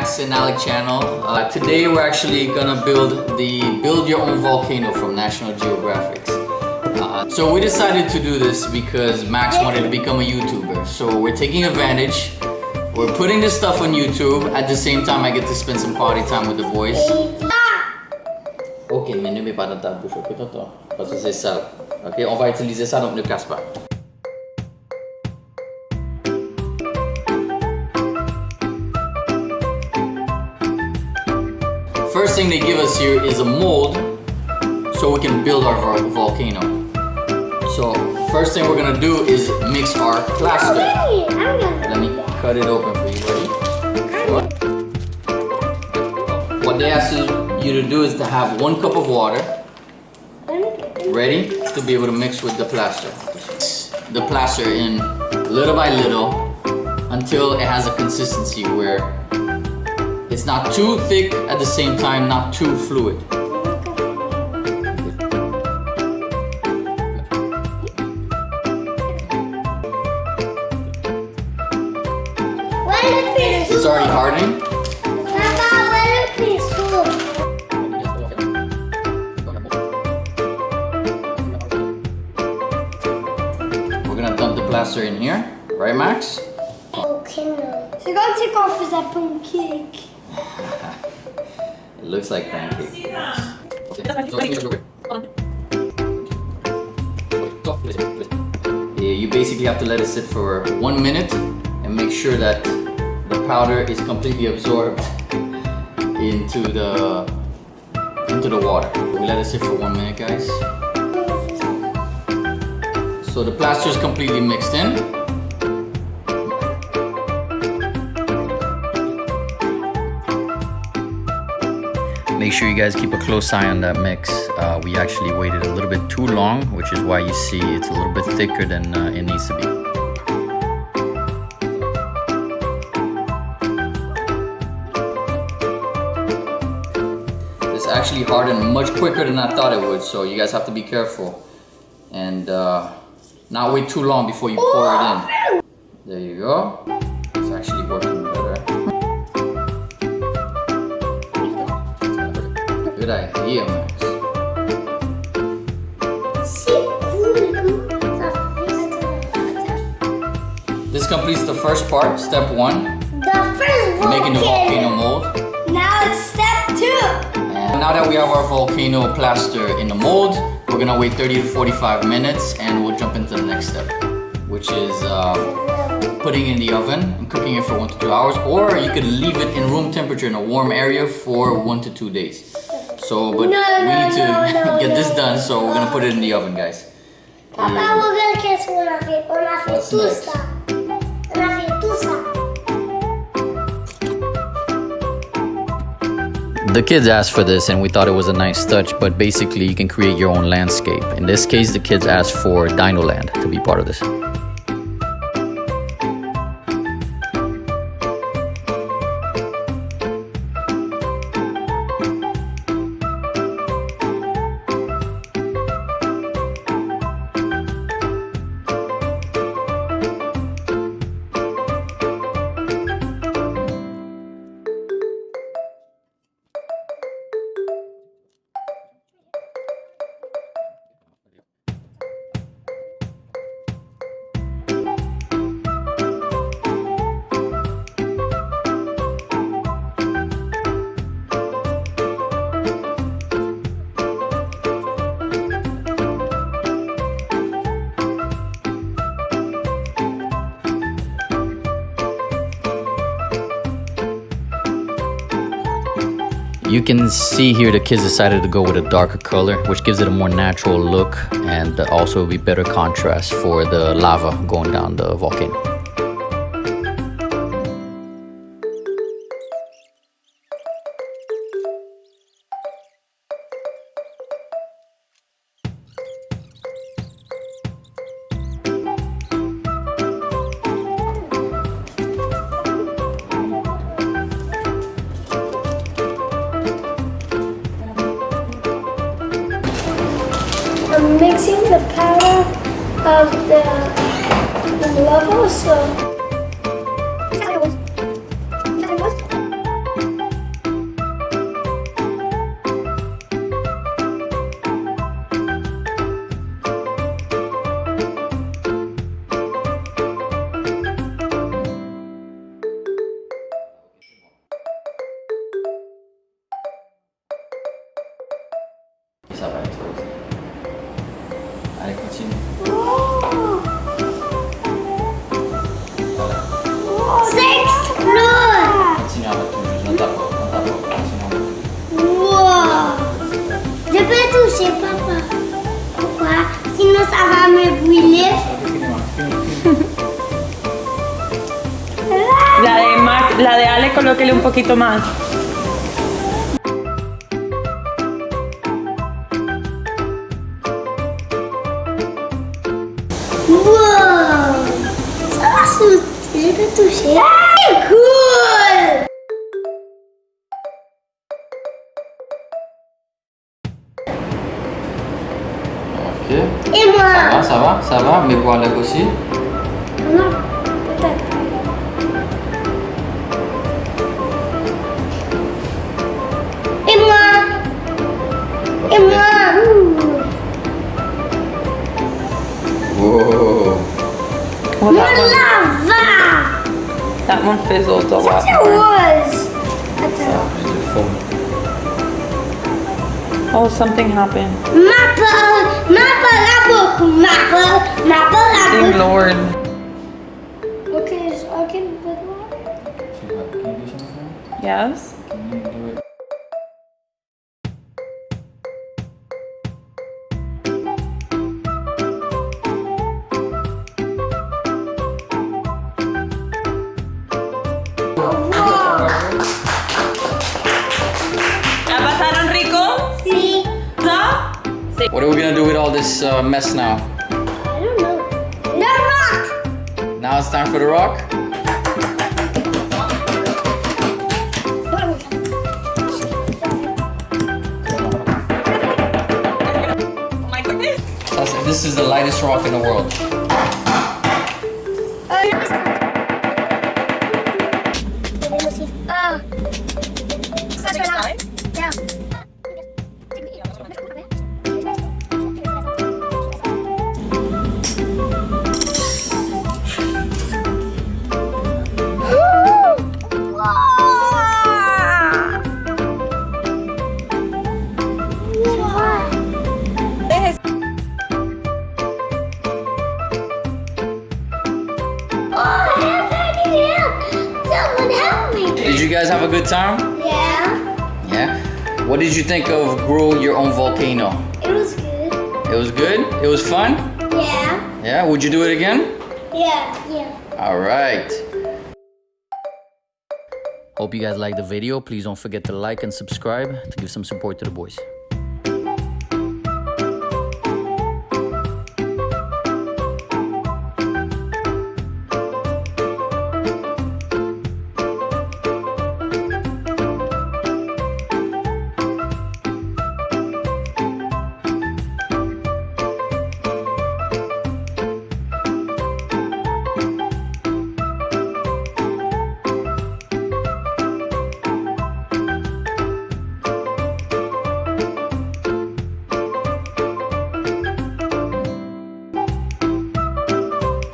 Max and Alec channel. Today we're actually gonna build your own volcano from National Geographics. So we decided to do this because Max wanted to become a YouTuber. So we're taking advantage. We're putting this stuff on YouTube. At the same time, I get to spend some quality time with the boys. Ok, mais ne mets pas dans ta bouche, ok, tonton? Parce que c'est sale. Ok, on va utiliser ça, donc ne casse pas. First thing they give us here is a mold so we can build our volcano. So first thing we're gonna do is mix our plaster. Let me cut it open for you, ready? What they ask you to do is to have 1 cup of water ready to be able to mix with the plaster. The plaster in little by little until it has a consistency where it's not too thick at the same time, not too fluid. It's already hardening. We're gonna dump the plaster in here, right, Max? Volcano. So go take off his pancake. It looks like pancake. Yeah, you basically have to let it sit for 1 minute and make sure that the powder is completely absorbed into the water. We let it sit for 1 minute, guys. So the plaster is completely mixed in. Make sure you guys keep a close eye on that mix. We actually waited a little bit too long, which is why you see it's a little bit thicker than it needs to be. This actually hardened much quicker than I thought it would, so you guys have to be careful and not wait too long before you pour it in. There you go. It's actually working better. Good idea, Max. This completes the first part, step 1. The first volcano. Making the volcano mold. Now it's step 2. And now that we have our volcano plaster in the mold, we're gonna wait 30 to 45 minutes and we'll jump into the next step, which is putting it in the oven and cooking it for 1 to 2 hours, or you could leave it in room temperature in a warm area for 1 to 2 days. So, but we need to get this done, so we're gonna put it in the oven, guys. Papa, we're gonna guess what I fait. On a fait tout ça. On a fait tout ça. The kids asked for this and we thought it was a nice touch, but basically you can create your own landscape. In this case, the kids asked for Dinoland to be part of this. You can see here the kids decided to go with a darker color, which gives it a more natural look and also be better contrast for the lava going down the volcano. I'm mixing the powder of the lava, so toucher, papa. Pourquoi? Sinon, ça va me brûler. La de Ale, colóquele un poquito más. Wow! Ça va sauter, je peux toucher. C'est cool! Ok. Et moi? Ça va, mais pour Alec aussi. Non, peut-être. Et moi? Et moi? Wow. Well, Mon that lava! one fizzled a lot It more. was. Attends. Oh, something happened. Mappa la beaucoup. Mappa la Dear beaucoup. Lord. Okay, so I can put water. Can you do something? Yes? Can you do it? ¿La pasaron rico? See? ¿No? What are we gonna do with all this mess now? I don't know. The rock! Now it's time for the rock? Oh my goodness. This is the lightest rock in the world. Yeah. Someone help me. Did you guys have a good time? Yeah, Yeah? What did you think of grow your own volcano? it was good. It was good? It was fun? Yeah, Yeah? Would you do it again? yeah. Alright. Hope you guys liked the video. Please don't forget to like and subscribe to give some support to the boys.